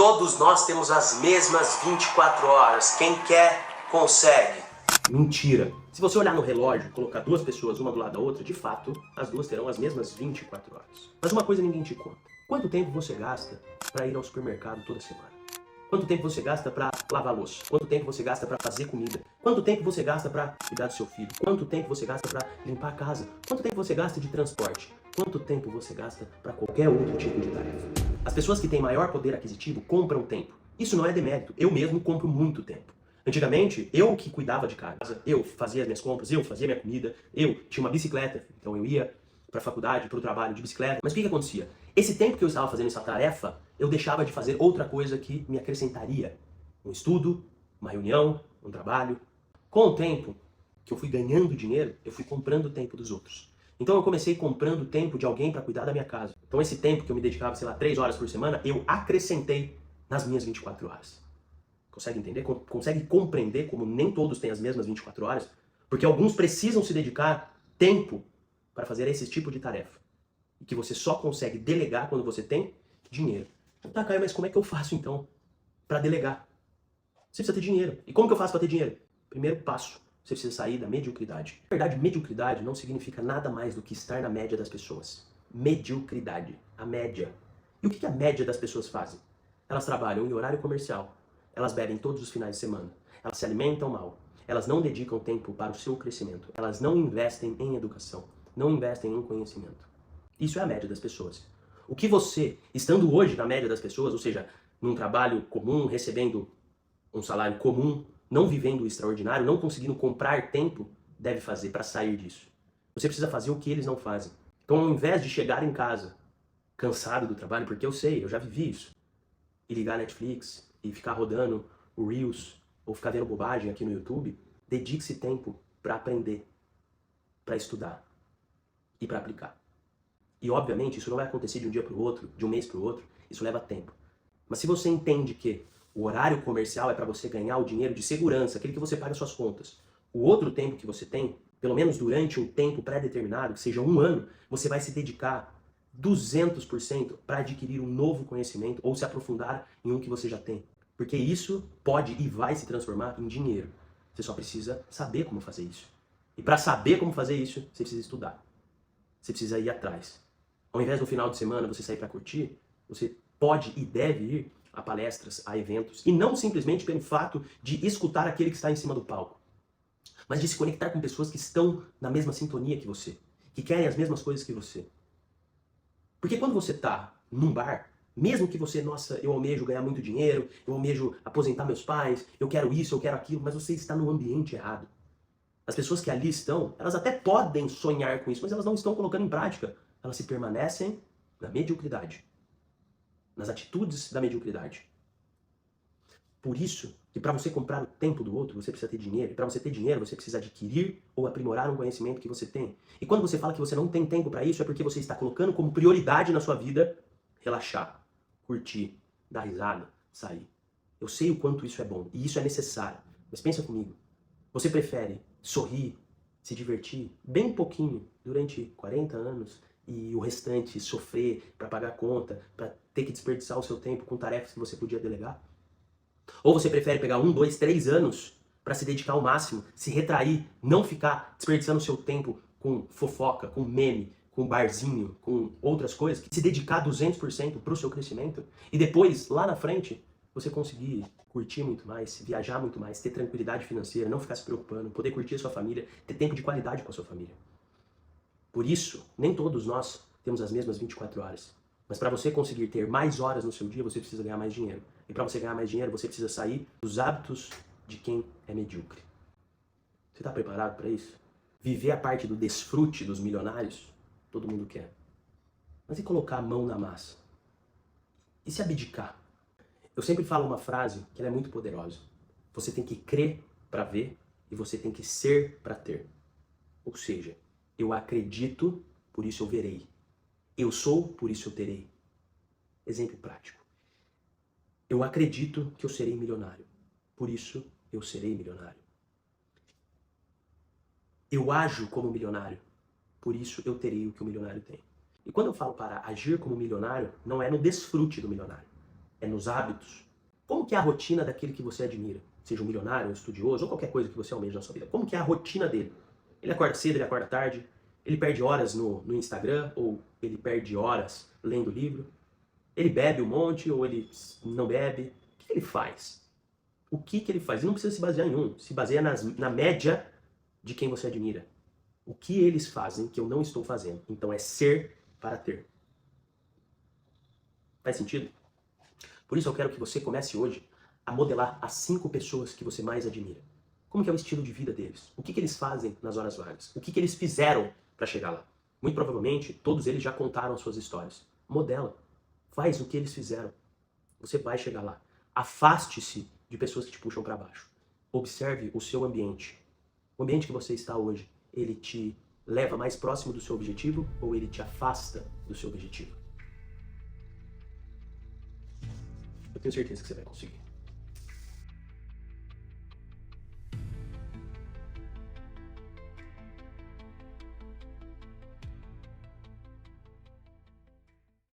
Todos nós temos as mesmas 24 horas. Quem quer, consegue. Mentira. Se você olhar no relógio e colocar duas pessoas uma do lado da outra, de fato, as duas terão as mesmas 24 horas. Mas uma coisa ninguém te conta. Quanto tempo você gasta para ir ao supermercado toda semana? Quanto tempo você gasta para lavar a louça? Quanto tempo você gasta para fazer comida? Quanto tempo você gasta para cuidar do seu filho? Quanto tempo você gasta para limpar a casa? Quanto tempo você gasta de transporte? Quanto tempo você gasta para qualquer outro tipo de tarefa? As pessoas que têm maior poder aquisitivo compram tempo. Isso não é demérito. Eu mesmo compro muito tempo. Antigamente, eu que cuidava de casa, eu fazia as minhas compras, eu fazia minha comida, eu tinha uma bicicleta, então eu ia para a faculdade, para o trabalho de bicicleta. Mas o que acontecia? Esse tempo que eu estava fazendo essa tarefa, eu deixava de fazer outra coisa que me acrescentaria. Um estudo, uma reunião, um trabalho. Com o tempo que eu fui ganhando dinheiro, eu fui comprando o tempo dos outros. Então eu comecei comprando o tempo de alguém para cuidar da minha casa. Então esse tempo que eu me dedicava, sei lá, 3 horas por semana, eu acrescentei nas minhas 24 horas. Consegue entender? Consegue compreender como nem todos têm as mesmas 24 horas? Porque alguns precisam se dedicar tempo para fazer esse tipo de tarefa. E que você só consegue delegar quando você tem dinheiro. Tá, Caio, mas como é que eu faço então para delegar? Você precisa ter dinheiro. E como que eu faço para ter dinheiro? Primeiro passo, você precisa sair da mediocridade. Na verdade, mediocridade não significa nada mais do que estar na média das pessoas. Mediocridade, a média. E o que a média das pessoas fazem? Elas trabalham em horário comercial. Elas bebem todos os finais de semana. Elas se alimentam mal. Elas não dedicam tempo para o seu crescimento. Elas não investem em educação. Não investem em conhecimento. Isso é a média das pessoas. O que você, estando hoje na média das pessoas, ou seja, num trabalho comum, recebendo um salário comum, não vivendo o extraordinário, não conseguindo comprar tempo, deve fazer para sair disso? Você precisa fazer o que eles não fazem. Então, ao invés de chegar em casa cansado do trabalho, porque eu sei, eu já vivi isso, e ligar a Netflix e ficar rodando o Reels ou ficar vendo bobagem aqui no YouTube, dedique-se tempo para aprender, para estudar e para aplicar. E obviamente isso não vai acontecer de um dia para o outro, de um mês para o outro, isso leva tempo. Mas se você entende que o horário comercial é para você ganhar o dinheiro de segurança, aquele que você paga suas contas, o outro tempo que você tem, pelo menos durante um tempo pré-determinado, que seja 1 ano, você vai se dedicar 200% para adquirir um novo conhecimento ou se aprofundar em um que você já tem. Porque isso pode e vai se transformar em dinheiro. Você só precisa saber como fazer isso. E para saber como fazer isso, você precisa estudar. Você precisa ir atrás. Ao invés no final de semana você sair para curtir, você pode e deve ir a palestras, a eventos, e não simplesmente pelo fato de escutar aquele que está em cima do palco, mas de se conectar com pessoas que estão na mesma sintonia que você, que querem as mesmas coisas que você. Porque quando você está num bar, mesmo que você, nossa, eu almejo ganhar muito dinheiro, eu almejo aposentar meus pais, eu quero isso, eu quero aquilo, mas você está no ambiente errado. As pessoas que ali estão, elas até podem sonhar com isso, mas elas não estão colocando em prática. Elas se permanecem na mediocridade, nas atitudes da mediocridade. Por isso que para você comprar o tempo do outro, você precisa ter dinheiro. E para você ter dinheiro, você precisa adquirir ou aprimorar um conhecimento que você tem. E quando você fala que você não tem tempo para isso, é porque você está colocando como prioridade na sua vida relaxar, curtir, dar risada, sair. Eu sei o quanto isso é bom e isso é necessário. Mas pensa comigo. Você prefere sorrir, se divertir bem pouquinho durante 40 anos e o restante sofrer para pagar conta, para ter que desperdiçar o seu tempo com tarefas que você podia delegar? Ou você prefere pegar 1, 2, 3 anos para se dedicar ao máximo, se retrair, não ficar desperdiçando o seu tempo com fofoca, com meme, com barzinho, com outras coisas, se dedicar 200% para o seu crescimento e depois, lá na frente, você conseguir curtir muito mais, viajar muito mais, ter tranquilidade financeira, não ficar se preocupando, poder curtir a sua família, ter tempo de qualidade com a sua família. Por isso, nem todos nós temos as mesmas 24 horas. Mas para você conseguir ter mais horas no seu dia, você precisa ganhar mais dinheiro. E para você ganhar mais dinheiro, você precisa sair dos hábitos de quem é medíocre. Você está preparado para isso? Viver a parte do desfrute dos milionários, todo mundo quer. Mas e colocar a mão na massa? E se abdicar? Eu sempre falo uma frase que ela é muito poderosa. Você tem que crer para ver e você tem que ser para ter. Ou seja, eu acredito, por isso eu verei. Eu sou, por isso eu terei. Exemplo prático. Eu acredito que eu serei milionário. Por isso eu serei milionário. Eu ajo como milionário. Por isso eu terei o que o milionário tem. E quando eu falo para agir como milionário, não é no desfrute do milionário. É nos hábitos. Como que é a rotina daquele que você admira? Seja um milionário, um estudioso ou qualquer coisa que você almeja na sua vida. Como que é a rotina dele? Ele acorda cedo, ele acorda tarde? Ele perde horas no Instagram ou ele perde horas lendo livro? Ele bebe um monte ou ele não bebe? O que ele faz? O que ele faz? Ele não precisa se basear em um. Se baseia na média de quem você admira. O que eles fazem que eu não estou fazendo? Então é ser para ter. Faz sentido? Por isso eu quero que você comece hoje a modelar as 5 pessoas que você mais admira. Como que é o estilo de vida deles? O que eles fazem nas horas vagas? O que eles fizeram para chegar lá? Muito provavelmente, todos eles já contaram suas histórias. Modela. Faz o que eles fizeram. Você vai chegar lá. Afaste-se de pessoas que te puxam para baixo. Observe o seu ambiente. O ambiente que você está hoje, ele te leva mais próximo do seu objetivo ou ele te afasta do seu objetivo? Eu tenho certeza que você vai conseguir.